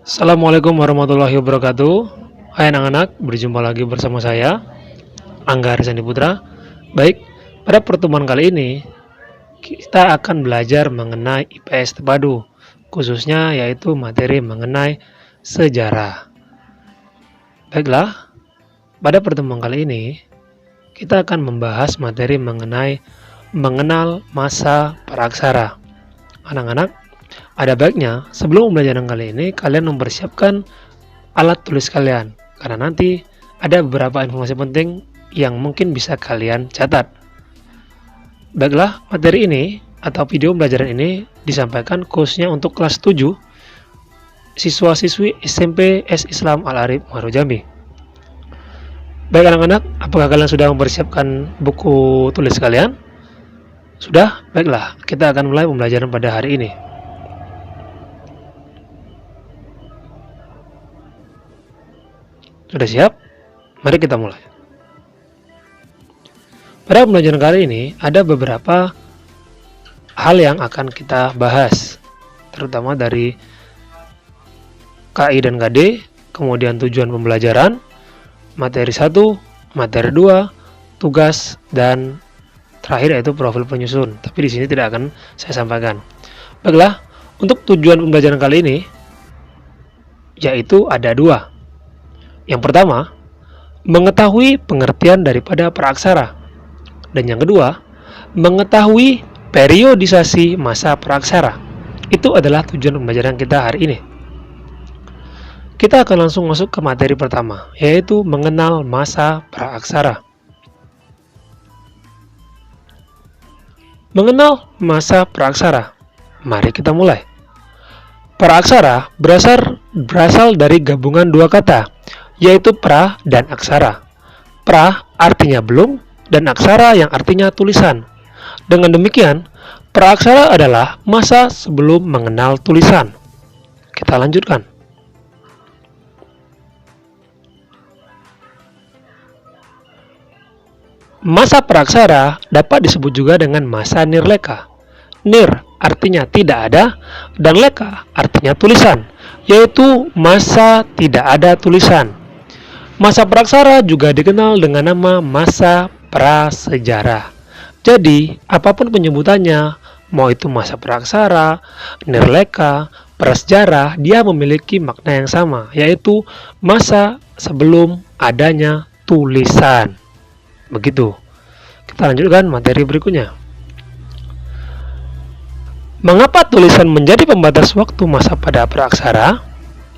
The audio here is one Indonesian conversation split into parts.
Assalamualaikum warahmatullahi wabarakatuh. Hai anak-anak, berjumpa lagi bersama saya, Angga Harisandi Putra. Baik, pada pertemuan kali ini kita akan belajar mengenai IPS terpadu, khususnya yaitu materi mengenai sejarah. Baiklah, pada pertemuan kali ini kita akan membahas materi mengenai mengenal masa praksara. Anak-anak, ada baiknya sebelum pembelajaran kali ini kalian mempersiapkan alat tulis kalian, karena nanti ada beberapa informasi penting yang mungkin bisa kalian catat. Baiklah, materi ini atau video pembelajaran ini disampaikan khususnya untuk kelas 7 siswa-siswi SMP S Islam Al-Arif Muaro Jambi. Baik anak-anak, apakah kalian sudah mempersiapkan buku tulis kalian? Sudah? Baiklah, kita akan mulai pembelajaran pada hari ini. Sudah siap? Mari kita mulai. Pada pembelajaran kali ini ada beberapa hal yang akan kita bahas, terutama dari KI dan KD, kemudian tujuan pembelajaran, materi 1, materi 2, tugas, dan terakhir yaitu profil penyusun. Tapi di sini tidak akan saya sampaikan. Baiklah, untuk tujuan pembelajaran kali ini yaitu ada dua. Yang pertama, mengetahui pengertian daripada praaksara. Dan yang kedua, mengetahui periodisasi masa praaksara. Itu adalah tujuan pembelajaran kita hari ini. Kita akan langsung masuk ke materi pertama, yaitu mengenal masa praaksara. Mengenal masa praaksara. Mari kita mulai. Praaksara berasal dari gabungan dua kata, yaitu pra dan aksara. Pra artinya belum dan aksara yang artinya tulisan. Dengan demikian, praaksara adalah masa sebelum mengenal tulisan. Kita lanjutkan. Masa praaksara dapat disebut juga dengan masa nirleka. Nir artinya tidak ada dan leka artinya tulisan, yaitu masa tidak ada tulisan. Masa praaksara juga dikenal dengan nama masa prasejarah. Jadi, apapun penyebutannya, mau itu masa praaksara, nirleka, prasejarah, dia memiliki makna yang sama, yaitu masa sebelum adanya tulisan. Begitu. Kita lanjutkan materi berikutnya. Mengapa tulisan menjadi pembatas waktu masa pada praaksara?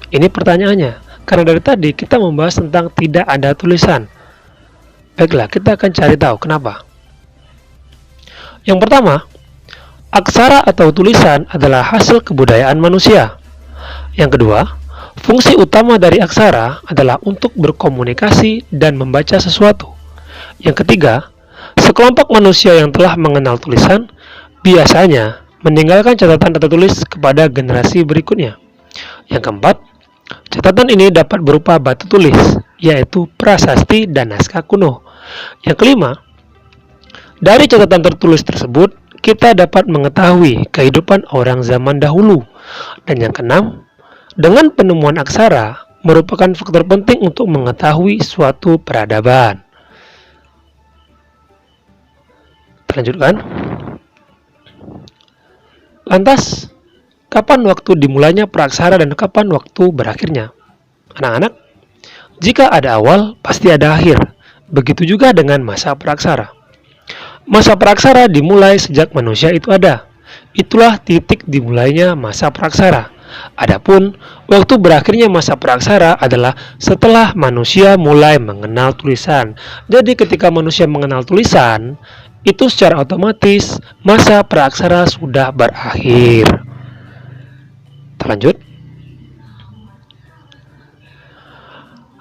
Ini pertanyaannya. Karena dari tadi kita membahas tentang tidak ada tulisan. Baiklah, kita akan cari tahu kenapa. Yang pertama, aksara atau tulisan adalah hasil kebudayaan manusia. Yang kedua, fungsi utama dari aksara adalah untuk berkomunikasi dan membaca sesuatu. Yang ketiga, sekelompok manusia yang telah mengenal tulisan biasanya meninggalkan catatan tertulis kepada generasi berikutnya. Yang keempat, catatan ini dapat berupa batu tulis, yaitu prasasti dan naskah kuno. Yang kelima, dari catatan tertulis tersebut, kita dapat mengetahui kehidupan orang zaman dahulu. Dan yang keenam, dengan penemuan aksara merupakan faktor penting untuk mengetahui suatu peradaban. Lanjutkan. Lantas, kapan waktu dimulainya praaksara dan kapan waktu berakhirnya? Anak-anak, jika ada awal, pasti ada akhir. Begitu juga dengan masa praaksara. Masa praaksara dimulai sejak manusia itu ada. Itulah titik dimulainya masa praaksara. Adapun, waktu berakhirnya masa praaksara adalah setelah manusia mulai mengenal tulisan. Jadi ketika manusia mengenal tulisan, itu secara otomatis masa praaksara sudah berakhir. Lanjut.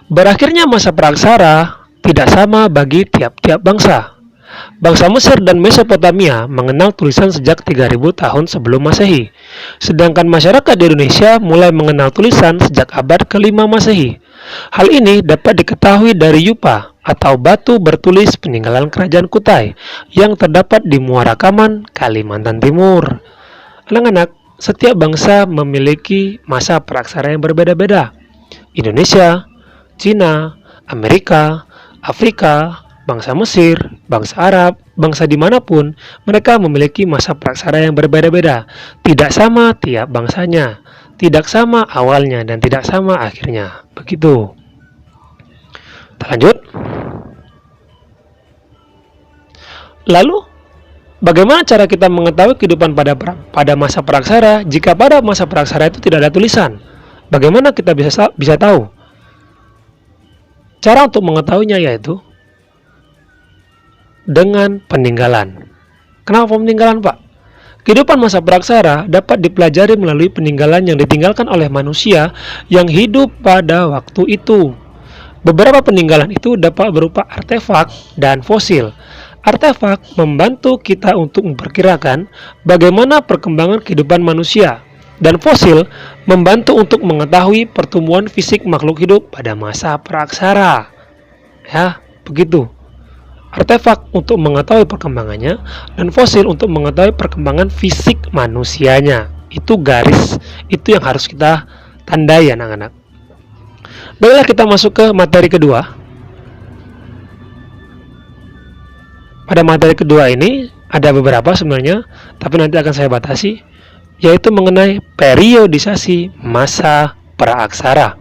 Berakhirnya masa praaksara tidak sama bagi tiap-tiap bangsa. Bangsa Mesir dan Mesopotamia mengenal tulisan sejak 3000 tahun sebelum Masehi. Sedangkan masyarakat di Indonesia mulai mengenal tulisan sejak abad ke-5 Masehi. Hal ini dapat diketahui dari yupa atau batu bertulis peninggalan kerajaan Kutai yang terdapat di Muara Kaman, Kalimantan Timur. Anak-anak, setiap bangsa memiliki masa praksara yang berbeda-beda. Indonesia, Cina, Amerika, Afrika, bangsa Mesir, bangsa Arab, bangsa dimanapun, mereka memiliki masa praksara yang berbeda-beda. Tidak sama tiap bangsanya, tidak sama awalnya, dan tidak sama akhirnya. Begitu. Kita lanjut. Lalu, bagaimana cara kita mengetahui kehidupan pada masa praksara jika pada masa praksara itu tidak ada tulisan? Bagaimana kita bisa tahu? Cara untuk mengetahuinya yaitu dengan peninggalan. Kenapa peninggalan, Pak? Kehidupan masa praksara dapat dipelajari melalui peninggalan yang ditinggalkan oleh manusia yang hidup pada waktu itu. Beberapa peninggalan itu dapat berupa artefak dan fosil. Artefak membantu kita untuk memperkirakan bagaimana perkembangan kehidupan manusia, dan fosil membantu untuk mengetahui pertumbuhan fisik makhluk hidup pada masa praksara. Ya, begitu. Artefak untuk mengetahui perkembangannya, dan fosil untuk mengetahui perkembangan fisik manusianya. Itu garis, itu yang harus kita tandai, anak-anak. Baiklah, kita masuk ke materi kedua. Pada materi kedua ini ada beberapa sebenarnya, tapi nanti akan saya batasi, yaitu mengenai periodisasi masa praaksara.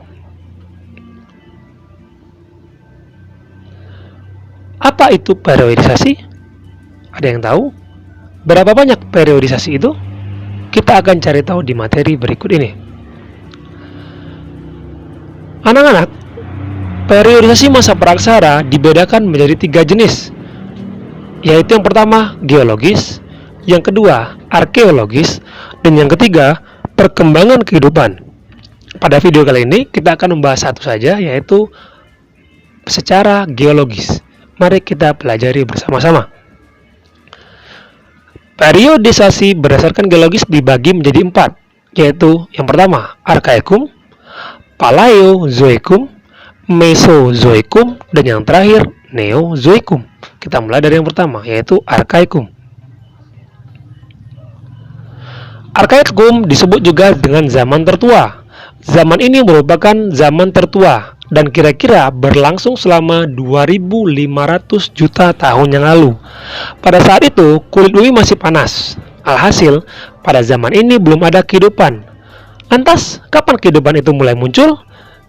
Apa itu periodisasi? Ada yang tahu? Berapa banyak periodisasi itu? Kita akan cari tahu di materi berikut ini. Anak-anak, periodisasi masa praaksara dibedakan menjadi 3 jenis, yaitu yang pertama geologis, yang kedua arkeologis, dan yang ketiga perkembangan kehidupan. Pada video kali ini kita akan membahas satu saja, yaitu secara geologis. Mari kita pelajari bersama-sama. Periodisasi berdasarkan geologis dibagi menjadi 4, yaitu yang pertama Archaikum, Paleozoikum, Mesozoikum, dan yang terakhir Neozoikum. Kita mulai dari yang pertama, yaitu Archaikum. Archaikum disebut juga dengan zaman tertua. Zaman ini merupakan zaman tertua dan kira-kira berlangsung selama 2500 juta tahun yang lalu. Pada saat itu, kulit bumi masih panas. Alhasil, pada zaman ini belum ada kehidupan. Lantas, kapan kehidupan itu mulai muncul?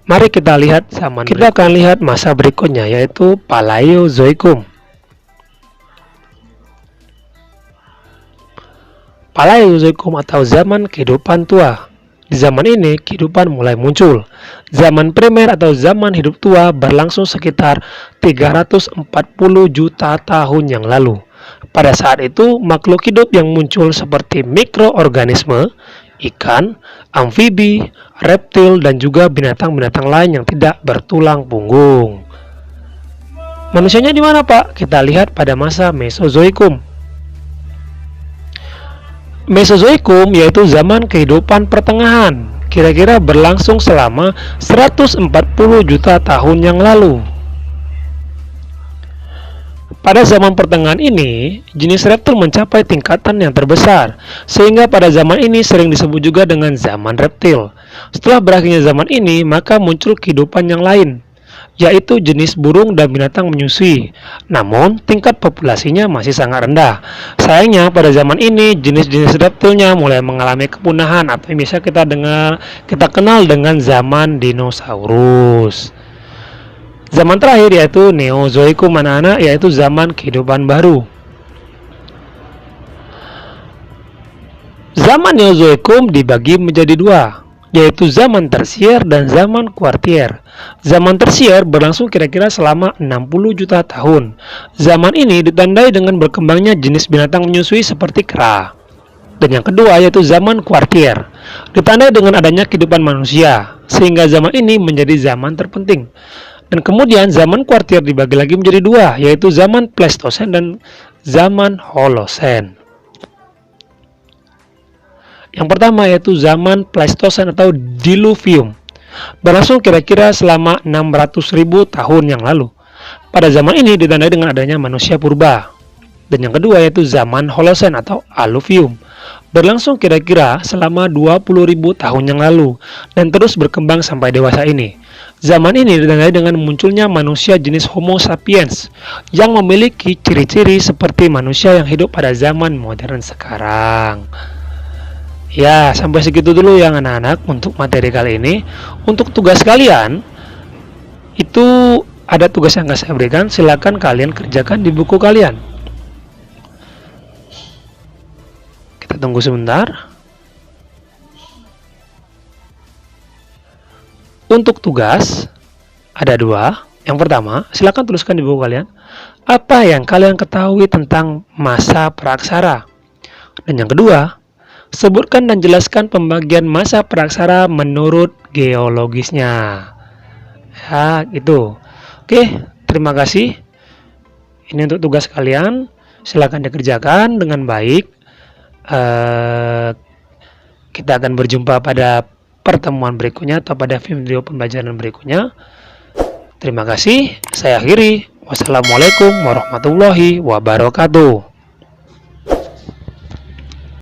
Mari kita lihat kita akan lihat masa berikutnya, yaitu Paleozoikum. Paleozoikum atau zaman kehidupan tua. Di zaman ini, kehidupan mulai muncul. Zaman primer atau zaman hidup tua berlangsung sekitar 340 juta tahun yang lalu. Pada saat itu, makhluk hidup yang muncul seperti mikroorganisme, ikan, amfibi, reptil, dan juga binatang-binatang lain yang tidak bertulang punggung. Manusianya di mana, Pak? Kita lihat pada masa Mesozoikum. Mesozoikum yaitu zaman kehidupan pertengahan, kira-kira berlangsung selama 140 juta tahun yang lalu. Pada zaman pertengahan ini, jenis reptil mencapai tingkatan yang terbesar, sehingga pada zaman ini sering disebut juga dengan zaman reptil. Setelah berakhirnya zaman ini, maka muncul kehidupan yang lain, yaitu jenis burung dan binatang menyusui. Namun, tingkat populasinya masih sangat rendah. Sayangnya, pada zaman ini, jenis-jenis reptilnya mulai mengalami kepunahan, atau yang bisa kita kenal dengan zaman dinosaurus. Zaman terakhir yaitu Neozoikum, anak-anak, yaitu zaman kehidupan baru. Zaman Neozoikum dibagi menjadi 2, yaitu zaman tersier dan zaman kuartier. Zaman tersier berlangsung kira-kira selama 60 juta tahun. Zaman ini ditandai dengan berkembangnya jenis binatang menyusui seperti kera. Dan yang kedua yaitu zaman kuartier, ditandai dengan adanya kehidupan manusia, sehingga zaman ini menjadi zaman terpenting. Dan kemudian zaman kuartier dibagi lagi menjadi 2, yaitu zaman Pleistosen dan zaman Holosen. Yang pertama yaitu zaman Pleistosen atau Diluvium, berlangsung kira-kira selama 600.000 tahun yang lalu. Pada zaman ini ditandai dengan adanya manusia purba. Dan yang kedua yaitu zaman Holosen atau Alluvium, berlangsung kira-kira selama 20.000 tahun yang lalu dan terus berkembang sampai dewasa ini. Zaman ini ditandai dengan munculnya manusia jenis Homo sapiens yang memiliki ciri-ciri seperti manusia yang hidup pada zaman modern sekarang. Ya, sampai segitu dulu ya anak-anak untuk materi kali ini. Untuk tugas kalian, itu ada tugas yang saya berikan, silakan kalian kerjakan di buku kalian. Kita tunggu sebentar. Untuk tugas, ada dua. Yang pertama, silakan tuliskan di buku kalian, apa yang kalian ketahui tentang masa praksara. Dan yang kedua, sebutkan dan jelaskan pembagian masa praksara menurut geologisnya. Ya, gitu. Oke, terima kasih. Ini untuk tugas kalian. Silakan dikerjakan dengan baik. Kita akan berjumpa pada pertemuan berikutnya atau pada video pembelajaran berikutnya. Terima kasih. Saya akhiri. Wassalamualaikum warahmatullahi wabarakatuh.